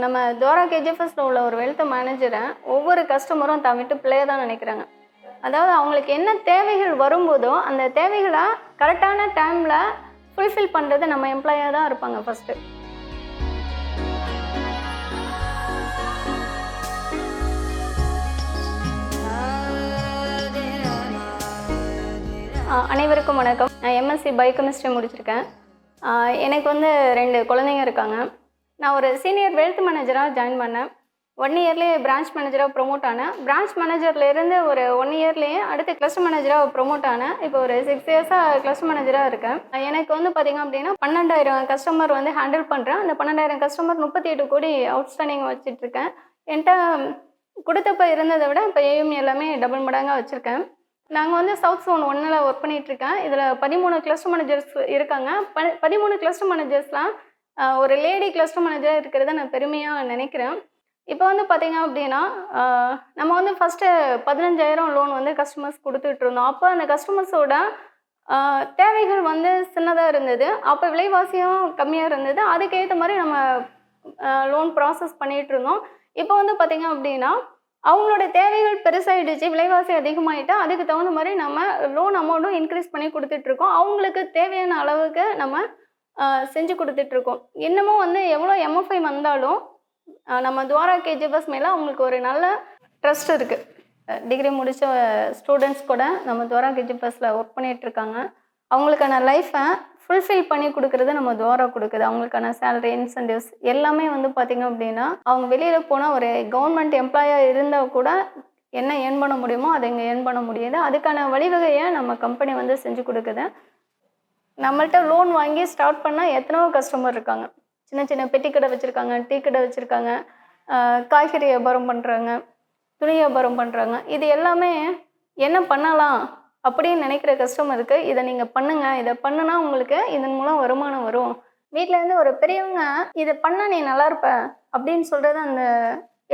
நம்ம துவாரா கேஜிஎஃப்எஸ்ல உள்ள ஒரு வெல்த் மேனேஜரை ஒவ்வொரு கஸ்டமரும் தான் விட்டு பிள்ளைய தான் நினைக்கிறாங்க. அதாவது அவங்களுக்கு என்ன தேவைகள் வரும்போதோ அந்த தேவைகளை கரெக்டான டைமில் ஃபுல்ஃபில் பண்ணுறது நம்ம எம்ப்ளாயாக தான் இருப்பாங்க ஃபஸ்ட்டு. அனைவருக்கும் வணக்கம். நான் எம்எஸ்சி பயோகெமிஸ்ட்ரி முடிச்சிருக்கேன். எனக்கு 2 குழந்தைங்க இருக்காங்க. நான் ஒரு சீனியர் வெல்த் மேனேஜராக ஜாயின் பண்ணேன். 1 இயர்லேயே பிரான்ச் மேனேஜராக ப்ரொமோட் ஆனேன். பிரான்ச் மேனேஜர்லேருந்து ஒரு 1 இயர்லேயே அடுத்து கிளஸ்டர் மேனேஜராக ப்ரொமோட் ஆனேன். இப்போ ஒரு 6 இயர்ஸாக கிளஸ்டர் மேனேஜராக இருக்கேன். எனக்கு பார்த்திங்க அப்படின்னா 12,000 கஸ்டமர் ஹேண்டில் பண்ணுறேன். அந்த 12,000 கஸ்டமர் 38 கோடி அவுட்ஸ்டாண்டிங் வச்சுட்ருக்கேன். என்கிட்ட கொடுத்தப்போ இருந்ததை விட இப்போ ஏஎம் எல்லாமே டபுள் மடங்காக வச்சுருக்கேன். நாங்கள் சவுத் ஜோன் 1ல் ஒர்க் பண்ணிகிட்ருக்கேன். இதில் 13 கிளஸ்டர் மேனேஜர்ஸ் இருக்காங்க. 13 கிளஸ்டர் மேனேஜர்ஸ்லாம் ஒரு லேடி கிளஸ்டர் மேனேஜராக இருக்கிறத நான் பெருமையாக நினைக்கிறேன். இப்போ பார்த்திங்க அப்படின்னா நம்ம ஃபஸ்ட்டு 15,000 லோன் கஸ்டமர்ஸ் கொடுத்துட்ருந்தோம். அப்போ அந்த கஸ்டமர்ஸோட தேவைகள் சின்னதாக இருந்தது. அப்போ விலைவாசியும் கம்மியாக இருந்தது. அதுக்கேற்ற மாதிரி நம்ம லோன் ப்ராசஸ் பண்ணிகிட்டு இருந்தோம். இப்போ பார்த்திங்க அப்படின்னா அவங்களோட தேவைகள் பெருசாகிடுச்சு, விலைவாசி அதிகமாகிட்டா அதுக்கு தகுந்த மாதிரி நம்ம லோன் அமௌண்ட்டும் இன்க்ரீஸ் பண்ணி கொடுத்துட்ருக்கோம். அவங்களுக்கு தேவையான அளவுக்கு நம்ம செஞ்சு கொடுத்துட்ருக்கோம். இன்னமும் எவ்வளோ எம்எஃப்ஐ வந்தாலும் நம்ம துவாரா கேஜிஎஃப்எஸ் மேலே அவங்களுக்கு ஒரு நல்ல ட்ரஸ்ட் இருக்குது. டிகிரி முடித்த ஸ்டூடெண்ட்ஸ் கூட நம்ம துவாரா கேஜிஎஃப்எஸில் ஒர்க் பண்ணிகிட்ருக்காங்க. அவங்களுக்கான லைஃப்பை ஃபுல்ஃபில் பண்ணி கொடுக்குறது நம்ம துவாரா கொடுக்குது. அவங்களுக்கான சேலரி, இன்சென்டிவ்ஸ் எல்லாமே பார்த்திங்க அப்படின்னா அவங்க வெளியில் போனால் ஒரு கவர்மெண்ட் எம்ப்ளாயாக இருந்தால் கூட என்ன ஏர்ன் பண்ண முடியுமோ அதை இங்கே ஏர்ன் பண்ண முடியுது. அதுக்கான வழிவகையை நம்ம கம்பெனி செஞ்சு கொடுக்குது. நம்மள்கிட்ட லோன் வாங்கி ஸ்டார்ட் பண்ணால் எத்தனையோ கஸ்டமர் இருக்காங்க. சின்ன சின்ன பெட்டி கடை வச்சுருக்காங்க, டீ கடை வச்சுருக்காங்க, காய்கறி வியாபாரம் பண்ணுறாங்க, துணி வியாபாரம் பண்ணுறாங்க. இது எல்லாமே என்ன பண்ணலாம் அப்படின்னு நினைக்கிற கஸ்டமருக்கு இதை நீங்கள் பண்ணுங்கள், இதை பண்ணுனா உங்களுக்கு இதன் மூலம் வருமானம் வரும். வீட்டிலேருந்து ஒரு பெரியவங்க இதை பண்ணால் நீ நல்லா இருப்ப அப்படின்னு சொல்கிறது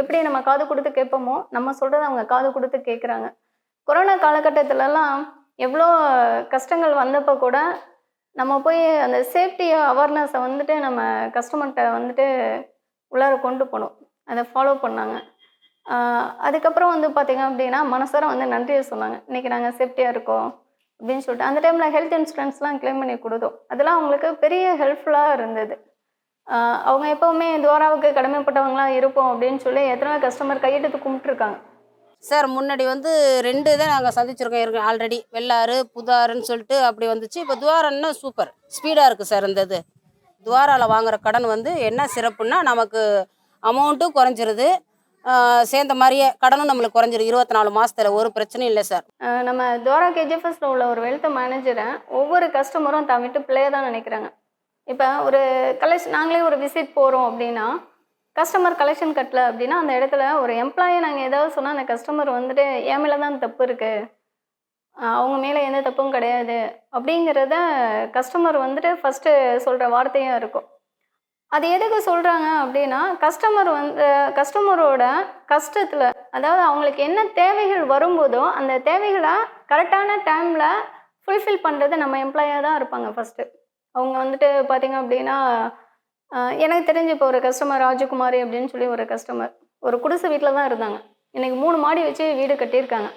எப்படி நம்ம காது கொடுத்து கேட்போமோ நம்ம சொல்கிறத அவங்க காது கொடுத்து கேட்குறாங்க. கொரோனா காலகட்டத்திலலாம் எவ்வளோ கஷ்டங்கள் வந்தப்போ கூட நம்ம போய் அந்த சேஃப்டி அவேர்னஸை நம்ம கஸ்டமர்கிட்ட உள்ளார கொண்டு போனோம். அதை ஃபாலோ பண்ணாங்க. அதுக்கப்புறம் பார்த்திங்க அப்படின்னா மனசார நன்றியை சொன்னாங்க. இன்றைக்கி நாங்கள் சேஃப்டியாக இருக்கோம் அப்படின்னு சொல்லிட்டு அந்த டைமில் ஹெல்த் இன்சூரன்ஸ்லாம் கிளைம் பண்ணி கொடுத்தோம். அதெல்லாம் அவங்களுக்கு பெரிய ஹெல்ப்ஃபுல்லாக இருந்தது. அவங்க எப்போவுமே துவாராவுக்கு கடமைப்பட்டவங்களாம் இருப்போம் அப்படின்னு சொல்லி எத்தனை கஸ்டமர் கையெடுத்து கும்பிட்டுருக்காங்க. சார் முன்னாடி 2 தான் நாங்கள் சந்திச்சிருக்கோம் ஆல்ரெடி. வெள்ளாறு, புதாறுன்னு சொல்லிட்டு அப்படி வந்துச்சு. இப்போ துவாரன்னா சூப்பர் ஸ்பீடாக இருக்குது சார். இந்த துவாராவில் வாங்குகிற கடன் என்ன சிறப்புன்னா நமக்கு அமௌண்ட்டும் குறைஞ்சிருது, சேர்ந்த மாதிரியே கடனும் நம்மளுக்கு குறைஞ்சிரும். 24 மாதத்தில் ஒரு பிரச்சனையும் இல்லை சார். நம்ம துவாரா கேஜிஎஃப்எஸ்ல உள்ள ஒரு வெல்த் மேனேஜரை ஒவ்வொரு கஸ்டமரும் தான் விட்டு பிள்ளைய தான் நினைக்கிறாங்க. இப்போ ஒரு நாங்களே ஒரு விசிட் போகிறோம் அப்படின்னா கஸ்டமர் கலெக்ஷன் கட்டல அப்படின்னா அந்த இடத்துல ஒரு எம்ப்ளாயை நாங்கள் ஏதாவது சொன்னால் அந்த கஸ்டமர் என் மேலே தான் தப்பு இருக்குது, அவங்க மேலே எந்த தப்பும் கிடையாது அப்படிங்கிறத கஸ்டமர் ஃபஸ்ட்டு சொல்கிற வார்த்தையாக இருக்கும். அது எதுக்கு சொல்கிறாங்க அப்படின்னா கஸ்டமரோட கஷ்டத்தில், அதாவது அவங்களுக்கு என்ன தேவைகள் வரும்போதோ அந்த தேவைகளை கரெக்டான டைமில் ஃபுல்ஃபில் பண்ணுறது நம்ம எம்ப்ளாயாக தான் இருப்பாங்க ஃபஸ்ட்டு. அவங்க பார்த்திங்க அப்படின்னா எனக்கு தெரிஞ்சு இப்போ ஒரு கஸ்டமர் ராஜகுமாரி அப்படின்னு சொல்லி ஒரு கஸ்டமர் ஒரு குடிசை வீட்டில் தான் இருந்தாங்க. இன்றைக்கி 3 மாடி வச்சு வீடு கட்டியிருக்காங்க.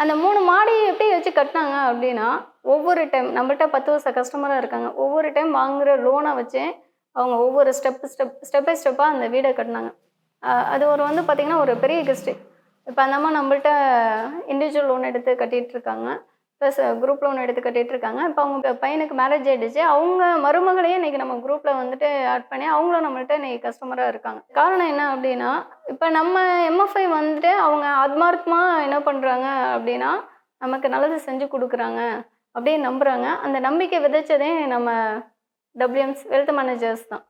அந்த 3 மாடி எப்படி வச்சு கட்டினாங்க அப்படின்னா ஒவ்வொரு டைம் நம்மள்கிட்ட 10 வருஷம் கஸ்டமராக இருக்காங்க. ஒவ்வொரு டைம் வாங்குகிற லோனை வச்சு அவங்க ஒவ்வொரு ஸ்டெப் பை ஸ்டெப்பாக அந்த வீடை கட்டினாங்க. அது பார்த்திங்கன்னா ஒரு பெரிய கிஸ்ட்டு. இப்போ அந்த அம்மா நம்மள்கிட்ட இண்டிவிஜுவல் லோன் எடுத்து கட்டிகிட்ருக்காங்க, ப்ளஸ் குரூப் லோன் எடுத்து கட்டிகிட்ருக்காங்க. இப்போ அவங்க பையனுக்கு மேரேஜ் ஆகிடுச்சு. அவங்க மருமகளையும் இன்றைக்கி நம்ம குரூப்பில் ஆட் பண்ணி அவங்களும் நம்மள்கிட்ட இன்றைக்கி கஸ்டமராக இருக்காங்க. காரணம் என்ன அப்படின்னா இப்போ நம்ம எம்எஃப்ஐ அவங்க ஆத்மார்த்தமாக என்ன பண்ணுறாங்க அப்படின்னா நமக்கு நல்லது செஞ்சு கொடுக்குறாங்க அப்படின்னு நம்புகிறாங்க. அந்த நம்பிக்கை விதைச்சதே நம்ம WM's வெல்த் மேனேஜர்ஸ் தான்.